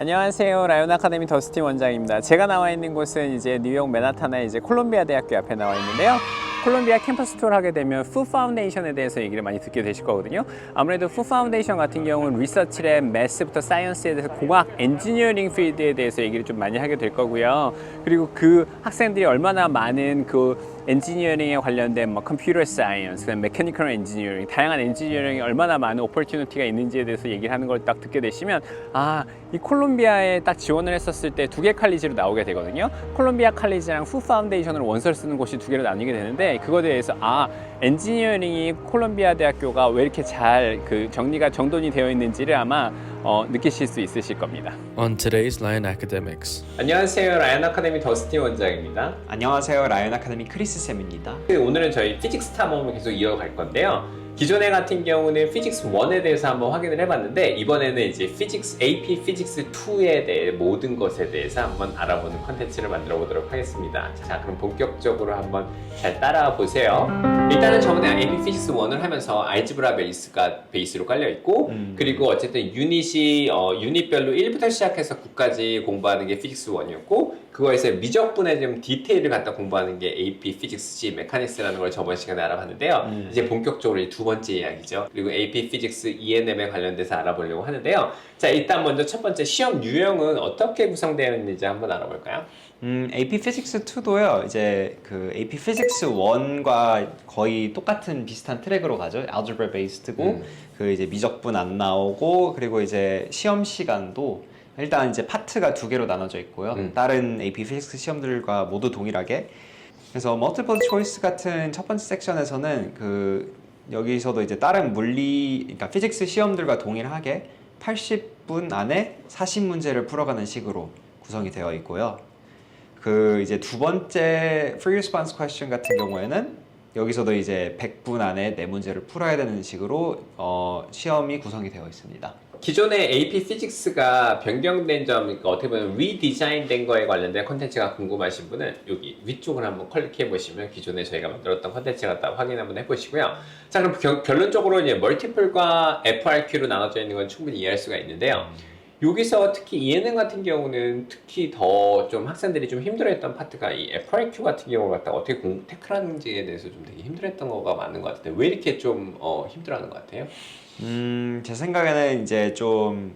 안녕하세요. 라이온 아카데미 더스틴 원장입니다. 제가 나와 있는 곳은 이제 뉴욕 맨하탄의 이제 콜롬비아 대학교 앞에 나와 있는데요. 콜롬비아 캠퍼스 투어를 하게 되면 푸 파운데이션에 대해서 얘기를 많이 듣게 되실 거거든요. 아무래도 푸 파운데이션 같은 경우는 리서치랩, 매스부터 사이언스에 대해서 공학, 엔지니어링 필드에 대해서 얘기를 좀 많이 하게 될 거고요. 그리고 그 학생들이 얼마나 많은 그 엔지니어링에 관련된 뭐 컴퓨터 사이언스, 메커니컬 엔지니어링, 다양한 엔지니어링이 얼마나 많은 오퍼튜니티가 있는지에 대해서 얘기를 하는 걸 딱 듣게 되시면 이 콜롬비아에 딱 지원을 했었을 때 두 개 칼리지로 나오게 되거든요. 콜롬비아 칼리지랑 후 파운데이션으로 원서를 쓰는 곳이 두 개로 나뉘게 되는데 그거에 대해서 엔지니어링이 콜롬비아 대학교가 왜 이렇게 잘 정리가 정돈이 되어 있는지를 아마 느끼실 수 있으실 겁니다. On today's Lion Academics. 안녕하세요. 라이언 아카데미 더스틴 원장입니다. 안녕하세요. 라이언 아카데미 크리스 쌤입니다. 오늘은 저희 피직스 탐험을 계속 이어갈 건데요. 기존에 같은 경우는 피직스 1에 대해서 한번 확인을 해봤는데 이번에는 이제 AP 피직스 2에 대해 모든 것에 대해서 한번 알아보는 컨텐츠를 만들어 보도록 하겠습니다. 자, 그럼 본격적으로 한번 잘 따라와 보세요. 일단은 저번에 AP 피직스 1을 하면서 알지브라 베이스가 베이스로 깔려 있고 그리고 어쨌든 유닛별로 1부터 시작해서 9까지 공부하는 게 피직스 1이었고 그거에서 미적분의 좀 디테일을 갖다 공부하는 게 AP 피직스 G 메카닉스라는 걸 저번 시간에 알아봤는데요. 이제 본격적으로 이제 두 번째 이야기죠. 그리고 AP 피직스 ENM에 관련돼서 알아보려고 하는데요. 자, 일단 먼저 첫 번째 시험 유형은 어떻게 구성되어 있는지 한번 알아볼까요? AP Physics 2도요. 이제 그 AP Physics 1과 거의 똑같은 비슷한 트랙으로 가죠. Algebra based고 그 이제 미적분 안 나오고 그리고 이제 시험 시간도 일단 이제 파트가 두 개로 나눠져 있고요. 다른 AP Physics 시험들과 모두 동일하게. 그래서 Multiple Choice 같은 첫 번째 섹션에서는 여기서도 이제 다른 그러니까 피직스 시험들과 동일하게 80분 안에 40문제를 풀어가는 식으로 구성이 되어 있고요. 이제 두 번째 Free Response Question 같은 경우에는 여기서도 이제 100분 안에 4문제를 풀어야 되는 식으로 시험이 구성이 되어 있습니다. 기존의 AP 피직스가 변경된 점, 그러니까 어떻게 보면 리디자인된 거에 관련된 컨텐츠가 궁금하신 분은 여기 위쪽을 한번 클릭해 보시면 기존에 저희가 만들었던 컨텐츠 갖다 확인 한번 해보시고요. 자, 그럼 결론적으로 이제 멀티플과 FRQ로 나눠져 있는 건 충분히 이해할 수가 있는데요. 여기서 특히 ENM 같은 경우는 특히 더 좀 학생들이 좀 힘들어했던 파트가 이 FRQ 같은 경우를 갖다가 어떻게 태클하는지에 대해서 좀 되게 힘들어했던 거가 많은 것 같은데 왜 이렇게 좀 힘들어하는 것 같아요? 제 생각에는 이제 좀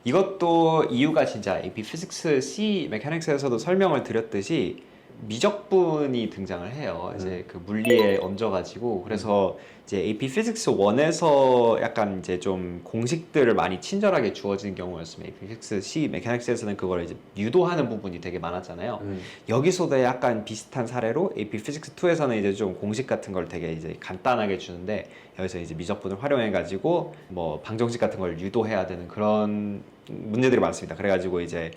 이것도 이유가 진짜 AP Physics C Mechanics에서도 설명을 드렸듯이 미적분이 등장을 해요. 이제 그 물리에 얹어가지고 그래서 이제 AP Physics 1에서 약간 이제 좀 공식들을 많이 친절하게 주어지는 경우였으면 AP Physics C Mechanics에서는 그걸 이제 유도하는 부분이 되게 많았잖아요. 여기서도 약간 비슷한 사례로 AP Physics 2에서는 이제 좀 공식 같은 걸 되게 이제 간단하게 주는데 여기서 이제 미적분을 활용해가지고 뭐 방정식 같은 걸 유도해야 되는 그런 문제들이 많습니다. 그래가지고 이제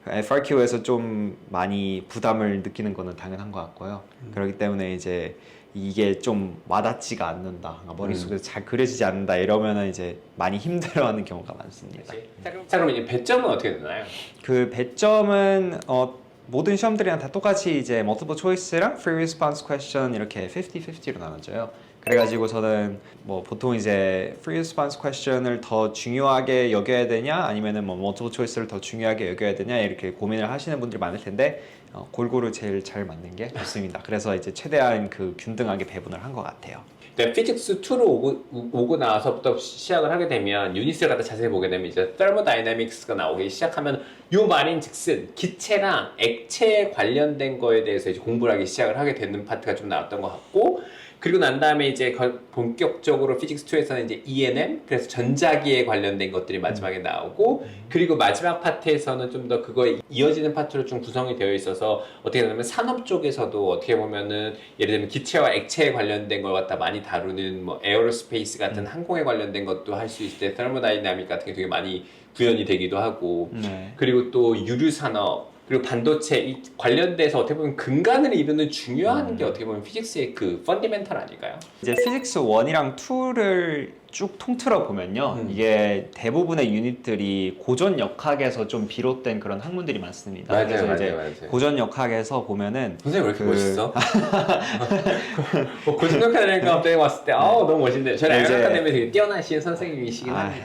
FRQ에서 좀 많이 부담을 느끼는 거는 당연한 것 같고요. 그렇기 때문에 이제 이게 좀 와닿지가 않는다, 머릿속에서 잘 그려지지 않는다 이러면은 이제 많이 힘들어하는 경우가 많습니다. 자, 그럼 이제 배점은 어떻게 되나요? 그 배점은 모든 시험들이랑 다 똑같이 이제 multiple choice랑 free response question 이렇게 50-50로 나눠져요. 그래가지고 저는 뭐 보통 이제 free response question을 더 중요하게 여겨야 되냐 아니면은 뭐 multiple choice를 더 중요하게 여겨야 되냐 이렇게 고민을 하시는 분들이 많을 텐데 골고루 제일 잘 맞는 게 좋습니다. 그래서 이제 최대한 균등하게 배분을 한 것 같아요. 네, 피직스 2로 오고 나서부터 시작을 하게 되면 유닛을 갖다 자세히 보게 되면 이제 thermodynamics가 나오기 시작하면 요 말인 즉슨 기체랑 액체에 관련된 거에 대해서 이제 공부를 하기 시작을 하게 되는 파트가 좀 나왔던 것 같고 그리고 난 다음에 이제 본격적으로 피직스 2에서는 이제 ENM 그래서 전자기에 관련된 것들이 마지막에 나오고 그리고 마지막 파트에서는 좀 더 그거에 이어지는 파트로 좀 구성이 되어 있어서 어떻게 되냐면 산업 쪽에서도 어떻게 보면은 예를 들면 기체와 액체에 관련된 걸 갖다 많이 다루는 뭐 에어로스페이스 같은 항공에 관련된 것도 할 수 있을 때 테르모다이나믹 같은 게 되게 많이 구현이 되기도 하고 그리고 또 유류 산업 그리고 반도체 이 관련돼서 어떻게 보면 근간을 이루는 중요한 게 어떻게 보면 피직스의 그 펀디멘탈 아닐까요? 이제 피직스 1이랑 2를 쭉 통틀어 보면요, 이게 대부분의 유닛들이 고전 역학에서 좀 비롯된 그런 학문들이 많습니다. 맞아요, 그래서 이제 맞아요. 고전 역학에서 보면은 선생님 왜 이렇게 그- 멋있어? 고등학교니까 갑자기 왔을 때 너무 멋있네요. 저는 이제- 아카데미에 되게 뛰어나신 선생님이시긴 합니다.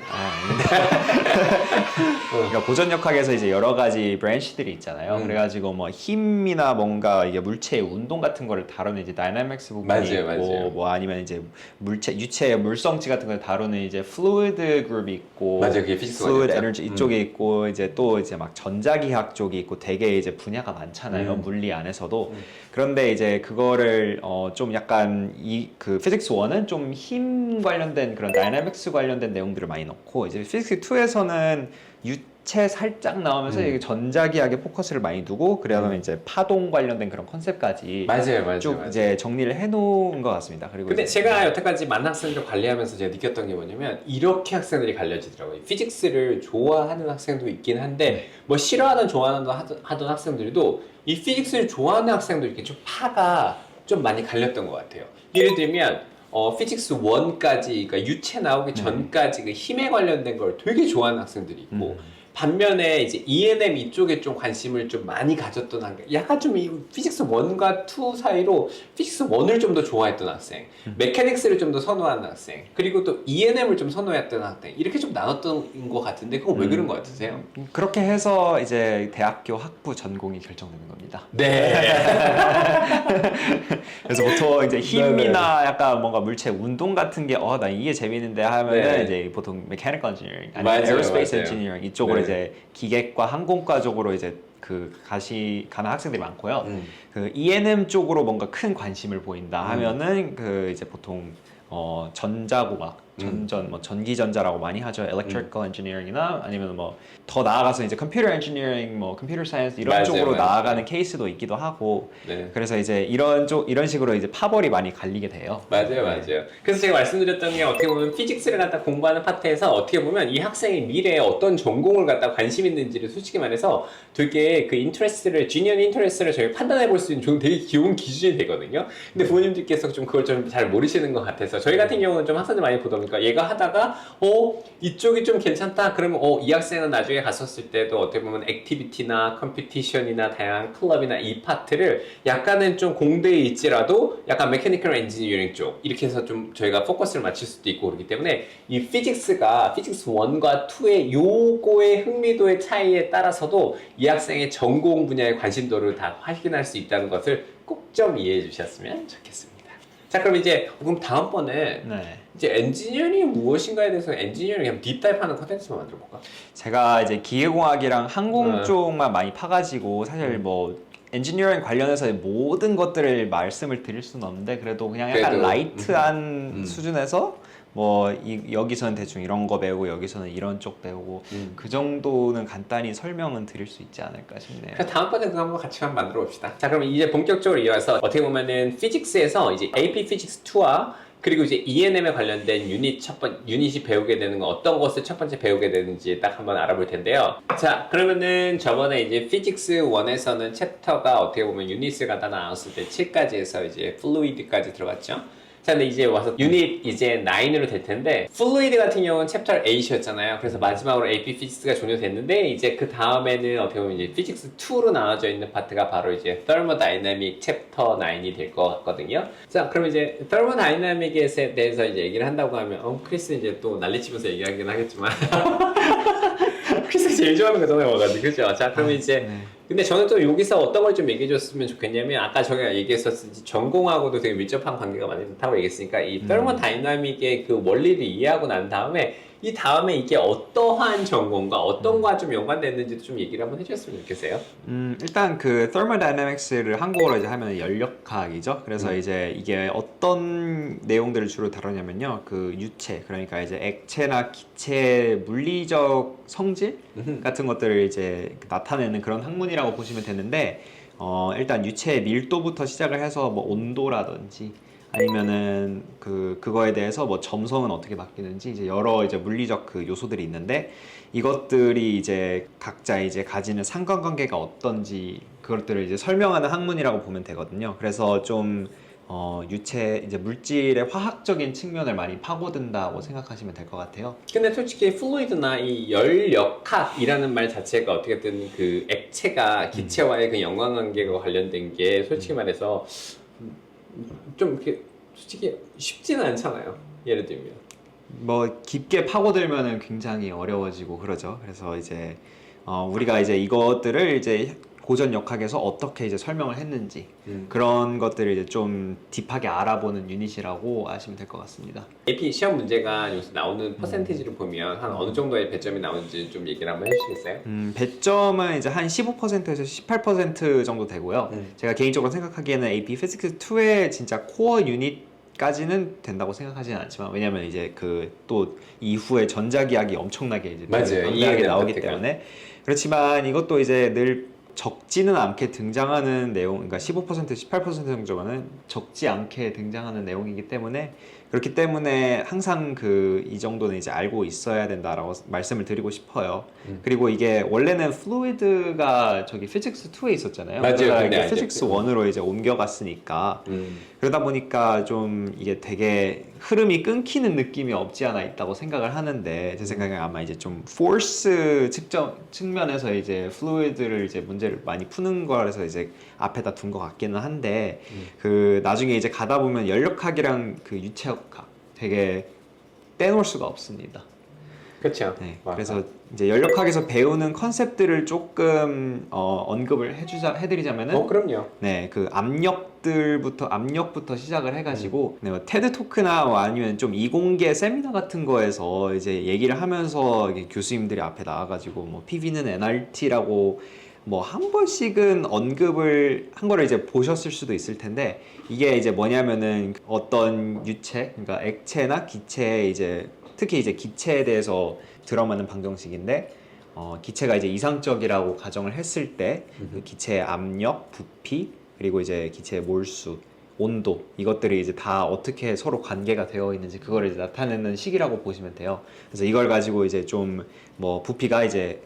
그러니까 고전 역학에서 이제 여러 가지 브랜치들이 있잖아요. 그래가지고 뭐 힘이나 뭔가 이게 물체의 운동 같은 거를 다루는 이제 다이나믹스 부분이 맞아요, 있고, 맞아요. 뭐 아니면 이제 유체의 물성치 같은 걸 다루는 이제 플루이드 그룹이 있고, 맞아요, 그게 피직스 플루이드 원이었죠. 에너지 이쪽에 있고, 이제 또 이제 막 전자기학 쪽이 있고, 되게 이제 분야가 많잖아요. 물리 안에서도. 그런데 이제 그거를 좀 약간 그 피직스 1은 좀 힘 관련된 그런 다이나믹스 관련된 내용들을 많이 넣고, 이제 피직스 2에서는 유체 살짝 나오면서 이게 전자기학에 포커스를 많이 두고, 그러면 이제 파동 관련된 그런 컨셉까지 맞아요. 쭉 이제 정리를 해놓은 것 같습니다. 그리고 근데 이제 제가 여태까지 만난 학생들 관리하면서 제가 느꼈던 게 뭐냐면 이렇게 학생들이 갈려지더라고요. 피직스를 좋아하는 학생도 있긴 한데 뭐 싫어하든 좋아하든 하던 학생들도 이 피직스를 좋아하는 학생들이 이렇게 좀 파가 좀 많이 갈렸던 것 같아요. 예를 들면 피직스 1까지, 그러니까 유체 나오기 전까지 그 힘에 관련된 걸 되게 좋아하는 학생들이 있고, 반면에 이제 E&M 이쪽에 좀 관심을 좀 많이 가졌던 학생, 약간 좀 이 피직스 1과 2 사이로 피직스 1을 좀 더 좋아했던 학생, 메카닉스를 좀 더 선호하는 학생, 그리고 또 E&M을 좀 선호했던 학생, 이렇게 좀 나눴던 것 같은데 그건 왜 그런 것 같으세요? 그렇게 해서 이제 대학교 학부 전공이 결정되는 겁니다. 네. 그래서 보통 이제 힘이나 약간 뭔가 물체 운동 같은 게 나 이게 재밌는데 하면은 네. 이제 보통 mechanical engineering 아니면 맞아요, aerospace 맞아요. engineering 이쪽으로 네. 이제 기계과 항공과 쪽으로 이제 가는 학생들이 많고요. 그 E&M 쪽으로 뭔가 큰 관심을 보인다 하면은 그 이제 보통 전자공학, 전기전자라고 많이 하죠. electrical engineering이나 아니면 뭐 더 나아가서 이제 computer engineering, 뭐 computer science 이런 맞아요, 쪽으로 맞아요. 나아가는 케이스도 있기도 하고. 네. 그래서 이제 이런 식으로 이제 파벌이 많이 갈리게 돼요. 맞아요. 그래서 제가 말씀드렸던 게 어떻게 보면 피직스를 갖다 공부하는 파트에서 어떻게 보면 이 학생이 미래에 어떤 전공을 갖다 관심 있는지를 솔직히 말해서 되게 그 인터레스트를, genuine interest를 저희가 판단해 볼 수 있는 좀 되게 귀여운 기준이 되거든요. 근데 부모님들께서 좀 그걸 좀 잘 모르시는 것 같아서 저희 같은 경우는 좀 학생들 많이 보다 보니까 얘가 하다가 이쪽이 좀 괜찮다 그러면 이 학생은 나중에 갔었을 때도 어떻게 보면 액티비티나 컴피티션이나 다양한 클럽이나 이 파트를 약간은 좀 공대에 있지라도 약간 메커니컬 엔지니어링 쪽 이렇게 해서 좀 저희가 포커스를 맞출 수도 있고 그렇기 때문에 이 피직스가 피직스 1과 2의 요거의 흥미도의 차이에 따라서도 이 학생의 전공 분야의 관심도를 다 확인할 수 있다는 것을 꼭 좀 이해해 주셨으면 좋겠습니다. 자, 그럼 다음번에 네. 이제 엔지니어링이 무엇인가에 대해서 엔지니어링 그냥 딥다이브하는 컨텐츠만 만들어 볼까? 제가 이제 기계공학이랑 항공 네. 쪽만 많이 파가지고 사실 뭐 엔지니어링 관련해서의 모든 것들을 말씀을 드릴 수는 없는데 그래도 그냥 약간 그래도, 라이트한 수준에서 뭐 여기서는 대충 이런 거 배우고 여기서는 이런 쪽 배우고 그 정도는 간단히 설명은 드릴 수 있지 않을까 싶네요. 그래서 다음번에 그거 한번 같이 만들어 봅시다. 자, 그럼 이제 본격적으로 이어서 어떻게 보면은 피직스에서 이제 AP 피직스 2와 그리고 이제 E&M에 관련된 유닛이 배우게 되는 거 어떤 것을 첫 번째 배우게 되는지 딱 한번 알아볼 텐데요. 자, 그러면은 저번에 이제 피직스 1에서는 챕터가 어떻게 보면 유닛을 갖다 나눴을 때 7까지 해서 이제 플루이드까지 들어갔죠. 자, 근데 이제 와서 유닛 이제 9으로 될 텐데 플루이드 같은 경우는 챕터 8이었잖아요. 그래서 마지막으로 AP 피직스가 종료됐는데 이제 그 다음에는 어떻게 보면 이제 피직스 2로 나눠져 있는 파트가 바로 이제 thermodynamic 챕터 9이 될 것 같거든요. 자, 그럼 이제 thermodynamic에 대해서 이제 얘기를 한다고 하면 크리스 이제 또 난리치면서 얘기하긴 하겠지만 크리스가 제일 좋아하는 거잖아요, 와가지고 그죠? 자, 그럼 이제 근데 저는 또 여기서 어떤 걸 좀 얘기해 줬으면 좋겠냐면 아까 저희가 얘기했었듯이 전공하고도 되게 밀접한 관계가 많이 있다고 얘기했으니까 이 thermodynamic의 그 원리를 이해하고 난 다음에 이 다음에 이게 어떠한 전공과 어떤 거와 좀 연관됐는지도 좀 얘기를 한번 해주셨으면 좋겠어요. 일단 그 thermodynamics를 한국어로 이제 하면 연력학이죠. 그래서 이제 이게 어떤 내용들을 주로 다루냐면요. 그 유체, 그러니까 이제 액체나 기체의 물리적 성질 같은 것들을 이제 나타내는 그런 학문이라고 보시면 되는데, 일단 유체의 밀도부터 시작을 해서 뭐 온도라든지 아니면은 그거에 대해서 뭐 점성은 어떻게 바뀌는지 이제 여러 이제 물리적 그 요소들이 있는데 이것들이 이제 각자 이제 가지는 상관관계가 어떤지 그것들을 이제 설명하는 학문이라고 보면 되거든요. 그래서 좀 유체 이제 물질의 화학적인 측면을 많이 파고든다고 생각하시면 될 것 같아요. 근데 솔직히 플루이드나 이 열역학이라는 말 자체가 어떻게든 그 액체가 기체와의 그 연관관계가 관련된 게 솔직히 말해서 좀 이렇게 솔직히 쉽지는 않잖아요. 예를 들면. 뭐 깊게 파고들면은 굉장히 어려워지고 그러죠. 그래서 이제 우리가 이제 이것들을 이제 고전 역학에서 어떻게 이제 설명을 했는지 그런 것들을 이제 좀 딥하게 알아보는 유닛이라고 아시면 될 것 같습니다. AP 시험 문제가 요새 나오는 퍼센티지를 보면 한 어느 정도의 배점이 나오는지 좀 얘기를 한번 해주시겠어요? 배점은 이제 한 15%에서 18% 정도 되고요. 제가 개인적으로 생각하기에는 AP Physics 2의 진짜 코어 유닛까지는 된다고 생각하지는 않지만 왜냐면 이제 그 또 이후에 전자기학이 엄청나게 이제 맞아요. 방대하게 나오기 파트가. 때문에 그렇지만 이것도 이제 늘 적지는 않게 등장하는 내용, 그러니까 15% 18% 정도는 적지 않게 등장하는 내용이기 때문에 그렇기 때문에 항상 그 이 정도는 이제 알고 있어야 된다라고 말씀을 드리고 싶어요. 그리고 이게 원래는 플루이드가 저기 피직스 2에 있었잖아요. 맞아요. 그러다가 근데 이게 알죠. 피직스 1으로 이제 옮겨갔으니까 그러다 보니까 좀 이게 되게 흐름이 끊기는 느낌이 없지 않아 있다고 생각을 하는데 제 생각에 아마 이제 좀 포스 측면에서 이제 플루이드를 이제 문제를 많이 푸는 거라서 이제 앞에다 둔 것 같기는 한데 그 나중에 이제 가다 보면 연력학이랑 그 유체역학 되게 빼놓을 수가 없습니다. 그렇죠. 네, 그래서 이제 연력학에서 배우는 컨셉들을 조금 언급을 해드리자면은 그럼요. 네, 그 압력부터 시작을 해가지고 네, 뭐 테드 토크나 뭐 아니면 좀 이공계 세미나 같은 거에서 이제 얘기를 하면서 이게 교수님들이 앞에 나와가지고 뭐 PV는 NRT라고 뭐 한 번씩은 언급을 한 거를 이제 보셨을 수도 있을 텐데 이게 이제 뭐냐면은 어떤 유체, 그러니까 액체나 기체에 이제 특히 이제 기체에 대해서 들어맞는 방정식인데 기체가 이제 이상적이라고 가정을 했을 때 그 기체의 압력, 부피 그리고 이제 기체의 몰수, 온도 이것들이 이제 다 어떻게 서로 관계가 되어 있는지 그거를 이제 나타내는 식이라고 보시면 돼요. 그래서 이걸 가지고 이제 좀 뭐 부피가 이제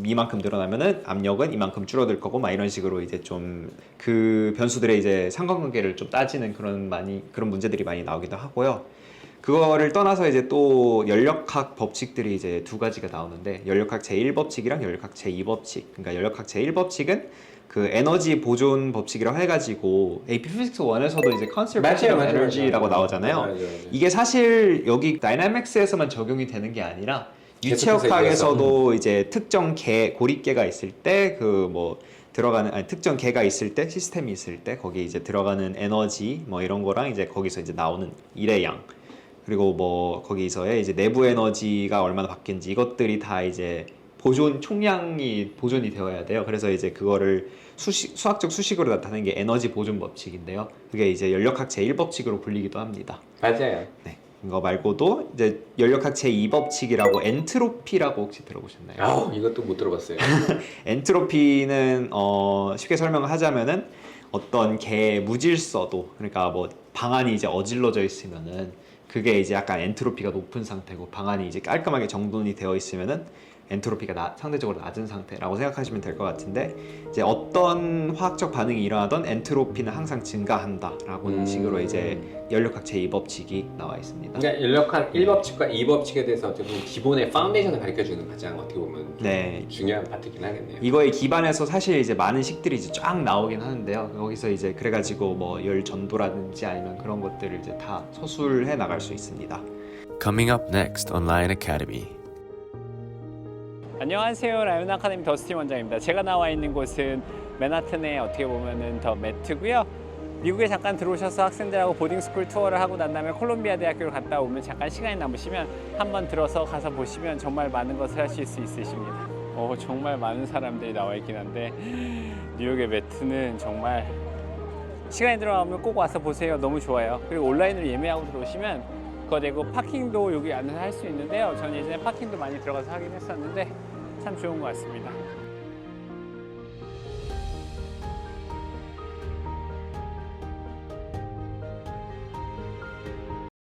이만큼 늘어나면은 압력은 이만큼 줄어들 거고 막 이런 식으로 이제 좀 그 변수들의 이제 상관관계를 좀 따지는 그런 문제들이 많이 나오기도 하고요. 그거를 떠나서 이제 또 연력학 법칙들이 이제 두 가지가 나오는데 연력학 제1법칙이랑 연력학 제2법칙. 그러니까 연력학 제1법칙은 그 에너지 보존 법칙이라고 해가지고 AP Physics 1에서도 이제 Conservation of Energy라고 나오잖아요. 맞아요. 이게 사실 여기 다이나믹스에서만 적용이 되는 게 아니라 유체역학에서도 이제 특정 고립계가 있을 때 그 뭐 들어가는 특정 계가 있을 때 시스템이 있을 때 거기 이제 들어가는 에너지 뭐 이런 거랑 이제 거기서 이제 나오는 일의 양 그리고 뭐 거기서의 이제 내부 에너지가 얼마나 바뀌는지 이것들이 다 이제 총량이 보존이 되어야 돼요. 그래서 이제 그거를 수학적 수식으로 나타내는 게 에너지 보존 법칙인데요. 그게 이제 연력학 제1법칙으로 불리기도 합니다. 맞아요. 네. 이거 말고도 이제 연력학 제2법칙이라고 엔트로피라고 혹시 들어보셨나요? 이것도 못 들어봤어요. 엔트로피는 쉽게 설명을 하자면은 어떤 개의 무질서도 그러니까 뭐 방안이 이제 어질러져 있으면은 그게 이제 약간 엔트로피가 높은 상태고 방안이 이제 깔끔하게 정돈이 되어 있으면은 엔트로피가 상대적으로 낮은 상태라고 생각하시면 될 것 같은데 이제 어떤 화학적 반응이 일어나던 엔트로피는 항상 증가한다라고 식으로 이제 연력학 제2법칙이 나와 있습니다. 그러니까 연력학 1법칙과 2법칙에 대해서 어떻게 보면 기본의 파운데이션을 가르쳐주는 가장 어떻게 보면 좀 네. 중요한 파트긴 하겠네요. 이거에 기반해서 사실 이제 많은 식들이 이제 쫙 나오긴 하는데요. 거기서 이제 그래가지고 뭐 열 전도라든지 아니면 그런 것들을 이제 다 서술해 나갈 수 있습니다. Coming up next on Lion Academy. 안녕하세요. 라이온 아카데미 더스틴 원장입니다. 제가 나와 있는 곳은 맨하튼의 어떻게 보면은 더 매트고요. 미국에 잠깐 들어오셔서 학생들하고 보딩스쿨 투어를 하고 난 다음에 콜롬비아 대학교를 갔다 오면 잠깐 시간이 남으시면 한번 들어서 가서 보시면 정말 많은 것을 하실 수 있으십니다. 정말 많은 사람들이 나와 있긴 한데 뉴욕의 매트는 정말 시간이 들어가면 꼭 와서 보세요. 너무 좋아요. 그리고 온라인으로 예매하고 들어오시면 그거 되고 파킹도 여기 안에서 할 수 있는데요. 저는 예전에 파킹도 많이 들어가서 하긴 했었는데 참 좋은 것 같습니다.